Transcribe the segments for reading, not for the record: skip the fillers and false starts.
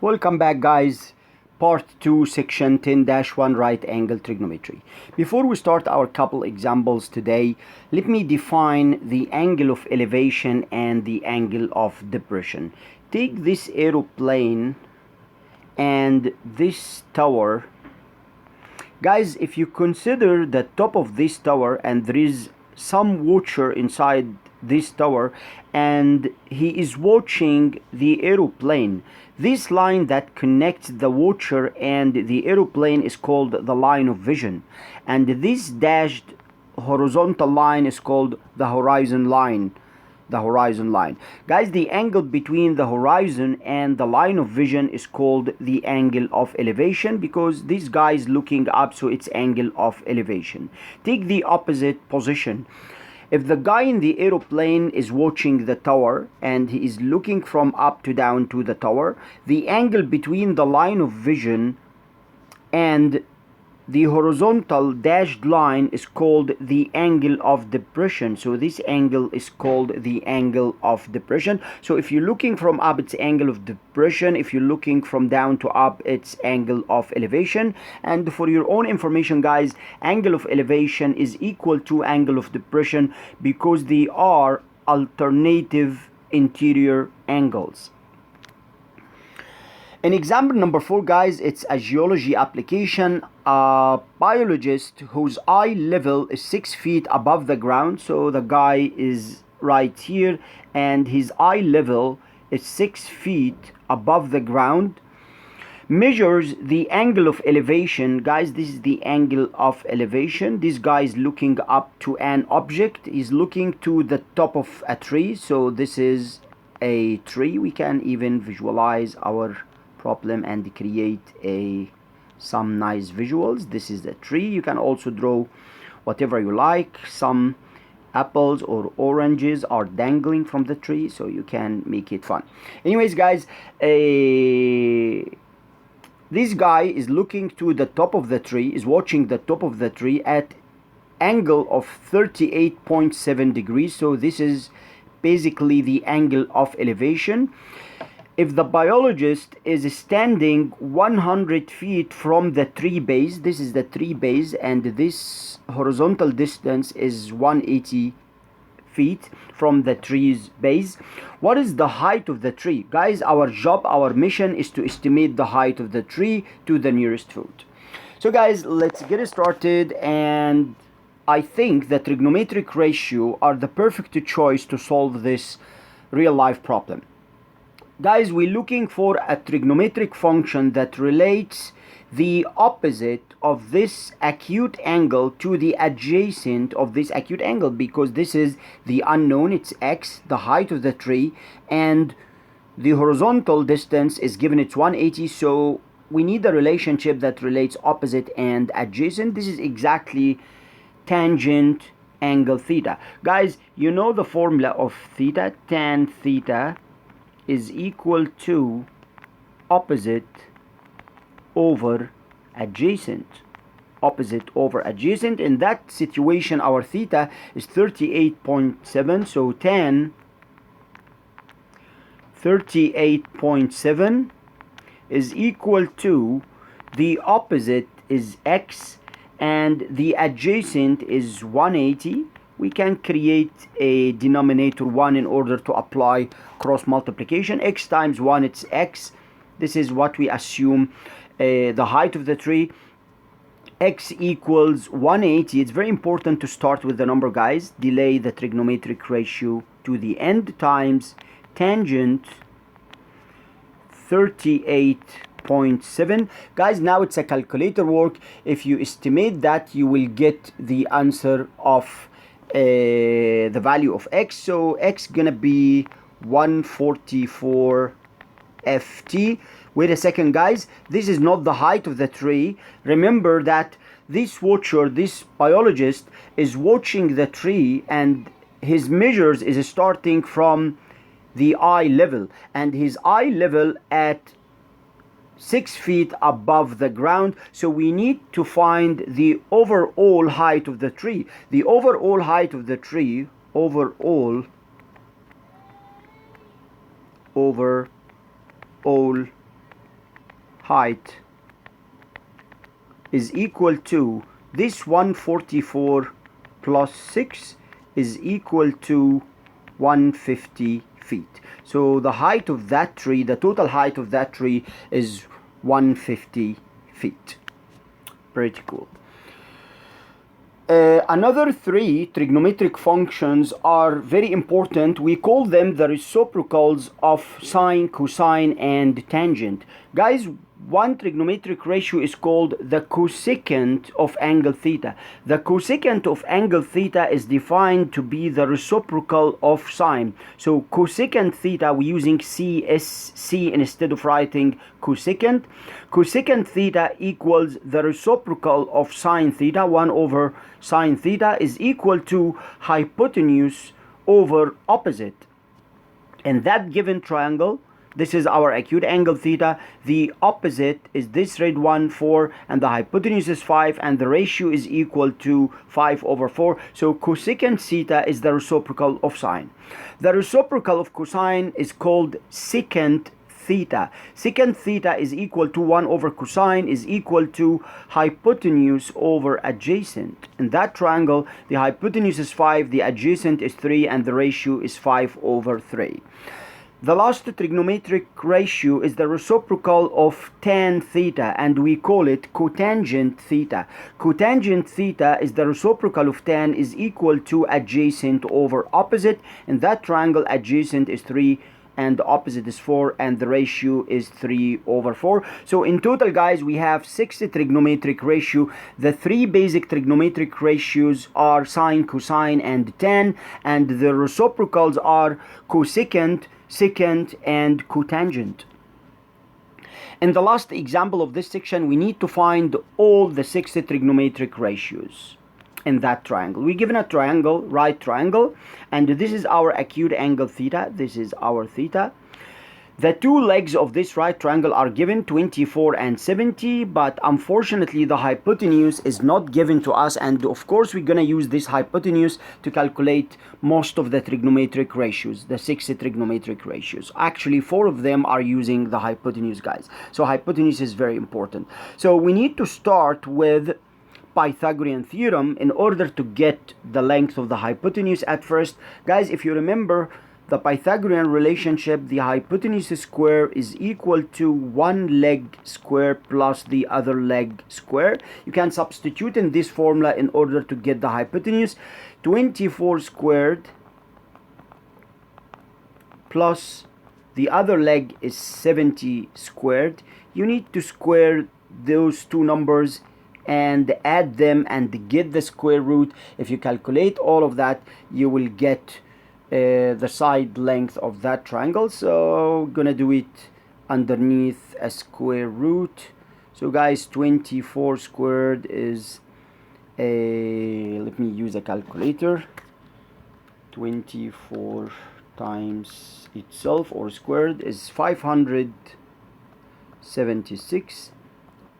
Welcome back, guys. Part 2, section 10-1, right angle trigonometry. Before we start our couple examples today, let me define the angle of elevation and the angle of depression. Take this aeroplane and this tower. Guys, if you consider the top of this tower and there is some watcher inside this tower and he is watching the aeroplane, this line that connects the watcher and the aeroplane is called the line of vision, and this dashed horizontal line is called the horizon line. Guys, the angle between the horizon and the line of vision is called the angle of elevation because this guy is looking up, so it's angle of elevation. Take the opposite position. If the guy in the aeroplane is watching the tower and he is looking from up to down to the tower, the angle between the line of vision and the horizontal dashed line is called the angle of depression. So this angle is called the angle of depression. So if you're looking from up, it's angle of depression. If you're looking from down to up, it's angle of elevation. And for your own information, guys, angle of elevation is equal to angle of depression because they are alternative interior angles. In example number 4, guys, it's a geology application. A biologist whose eye level is 6 feet above the ground. So the guy is right here and his eye level is 6 feet above the ground. Measures the angle of elevation. Guys, this is the angle of elevation. This guy is looking up to an object. He's looking to the top of a tree. So this is a tree. We can even visualize our problem and create some nice visuals. This is the tree. You can also draw whatever you like. Some apples or oranges are dangling from the tree, so you can make it fun. Anyways, guys, this guy is looking to the top of the tree, is watching the top of the tree at angle of 38.7 degrees. So this is basically the angle of elevation. If the biologist is standing 100 feet from the tree base, this is the tree base, and this horizontal distance is 180 feet from the tree's base, what is the height of the tree? Guys, our job, our mission is to estimate the height of the tree to the nearest foot. So guys, let's get started, and I think the trigonometric ratio are the perfect choice to solve this real life problem. Guys, we're looking for a trigonometric function that relates the opposite of this acute angle to the adjacent of this acute angle, because this is the unknown, it's x, the height of the tree, and the horizontal distance is given, it's 180. So we need a relationship that relates opposite and adjacent. This is exactly tangent angle theta. Guys, you know the formula of theta. Tan theta is equal to opposite over adjacent. Opposite over adjacent. In that situation, our theta is 38.7. So tan 38.7 is equal to the opposite is x and the adjacent is 180. We can create a denominator 1 in order to apply cross multiplication. X times 1, it's x. This is what we assume the height of the tree. X equals 180. It's very important to start with the number, guys. Delay the trigonometric ratio to the end times tangent 38.7. Guys, now it's a calculator work. If you estimate that, you will get the answer of the value of x. So x gonna be 144 ft. Wait a second, guys, this is not the height of the tree. Remember that this watcher, this biologist, is watching the tree and his measures is starting from the eye level, and his eye level at 6 feet above the ground. So we need to find the overall height of the tree. The overall height of the tree, overall height is equal to this 144 plus 6 is equal to 150 feet. So the height of that tree, the total height of that tree is 150 feet. Pretty cool. Another three trigonometric functions are very important. We call them the reciprocals of sine, cosine, and tangent. Guys, one trigonometric ratio is called the cosecant of angle theta. The cosecant of angle theta is defined to be the reciprocal of sine. So cosecant theta, we're using CSC instead of writing cosecant. Cosecant theta equals the reciprocal of sine theta. 1 over sine theta is equal to hypotenuse over opposite. And that given triangle, this is our acute angle theta. The opposite is this red one, 4, and the hypotenuse is 5, and the ratio is equal to 5 over 4. So cosecant theta is the reciprocal of sine. The reciprocal of cosine is called secant theta. Secant theta is equal to 1 over cosine is equal to hypotenuse over adjacent. In that triangle, the hypotenuse is 5, the adjacent is 3, and the ratio is 5 over 3. The last trigonometric ratio is the reciprocal of tan theta, and we call it cotangent theta. Cotangent theta is the reciprocal of tan is equal to adjacent over opposite. In that triangle, adjacent is 3 and the opposite is 4, and the ratio is 3 over 4. So in total, guys, we have 6 trigonometric ratio. The 3 basic trigonometric ratios are sine, cosine, and tan, and the reciprocals are cosecant, secant, and cotangent. In the last example of this section, we need to find all the 6 trigonometric ratios in that triangle. We're given a triangle, right triangle, and this is our acute angle theta. This is our theta. The two legs of this right triangle are given 24 and 70, but unfortunately the hypotenuse is not given to us, and of course we're gonna use this hypotenuse to calculate most of the trigonometric ratios, the 6 trigonometric ratios. Actually 4 of them are using the hypotenuse, guys. So hypotenuse is very important. So we need to start with Pythagorean theorem in order to get the length of the hypotenuse. At first, guys, if you remember the Pythagorean relationship, the hypotenuse square is equal to one leg square plus the other leg square. You can substitute in this formula in order to get the hypotenuse. 24 squared plus the other leg is 70 squared. You need to square those two numbers and add them and get the square root. If you calculate all of that, you will get the side length of that triangle. So we're gonna do it underneath a square root. So guys, 24 squared is let me use a calculator. 24 times itself or squared is 576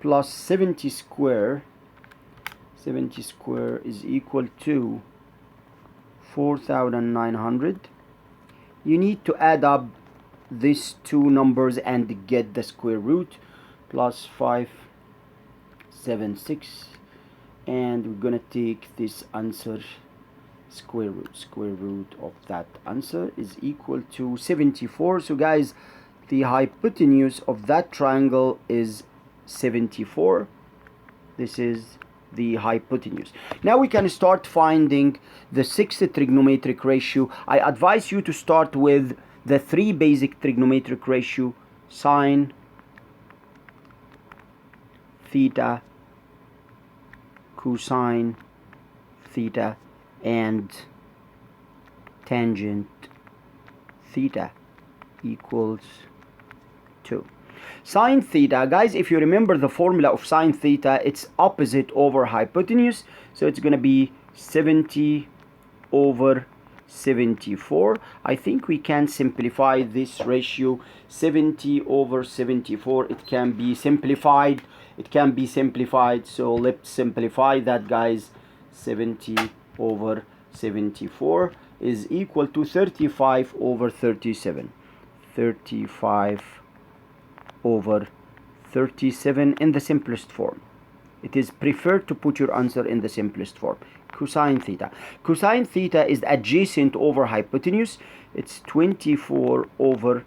plus 70 square. 70 square is equal to 4,900. You need to add up these two numbers and get the square root. Plus 576, and we're gonna take this answer square root. Square root of that answer is equal to 74. So guys, the hypotenuse of that triangle is 74. This is the hypotenuse. Now we can start finding the 6th trigonometric ratio. I advise you to start with the 3 basic trigonometric ratio: sine, theta, cosine theta, and tangent theta equals 2. Sine theta, guys, if you remember the formula of sine theta, it's opposite over hypotenuse. So it's going to be 70 over 74. I think we can simplify this ratio. 70 over 74, it can be simplified. So let's simplify that, guys. 70 over 74 is equal to 35 over 37. 35 over 37 in the simplest form. It is preferred to put your answer in the simplest form. Cosine theta. Cosine theta is adjacent over hypotenuse. It's 24 over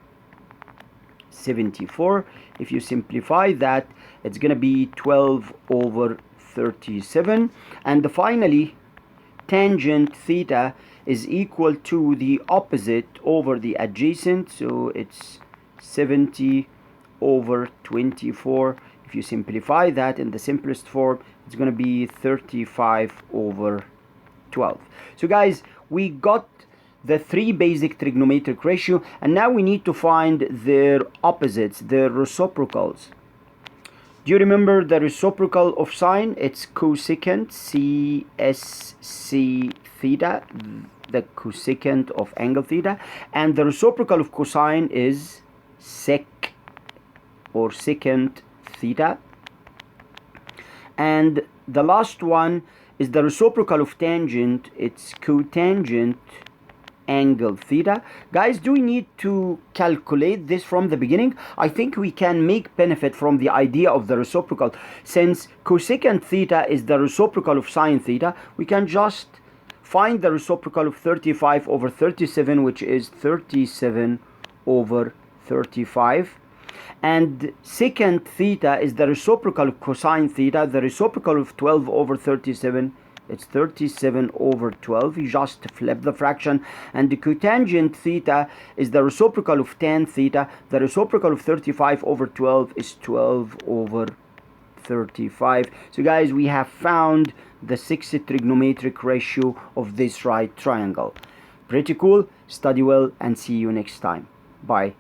74. If you simplify that, it's going to be 12 over 37. And finally, tangent theta is equal to the opposite over the adjacent. So it's 70 over 24. If you simplify that in the simplest form, it's going to be 35 over 12. So guys, we got the three basic trigonometric ratio, and now we need to find their opposites, their reciprocals. Do you remember the reciprocal of sine? It's cosecant, CSC theta, the cosecant of angle theta. And the reciprocal of cosine is sec or secant theta. And the last one is the reciprocal of tangent. It's cotangent angle theta. Guys, do we need to calculate this from the beginning? I think we can make benefit from the idea of the reciprocal. Since cosecant theta is the reciprocal of sine theta, we can just find the reciprocal of 35 over 37, which is 37 over 35. And secant theta is the reciprocal of cosine theta. The reciprocal of 12 over 37, it's 37 over 12. You just flip the fraction. And the cotangent theta is the reciprocal of tan theta. The reciprocal of 35 over 12 is 12 over 35. So guys, we have found the sixth trigonometric ratio of this right triangle. Pretty cool. Study well and see you next time. Bye.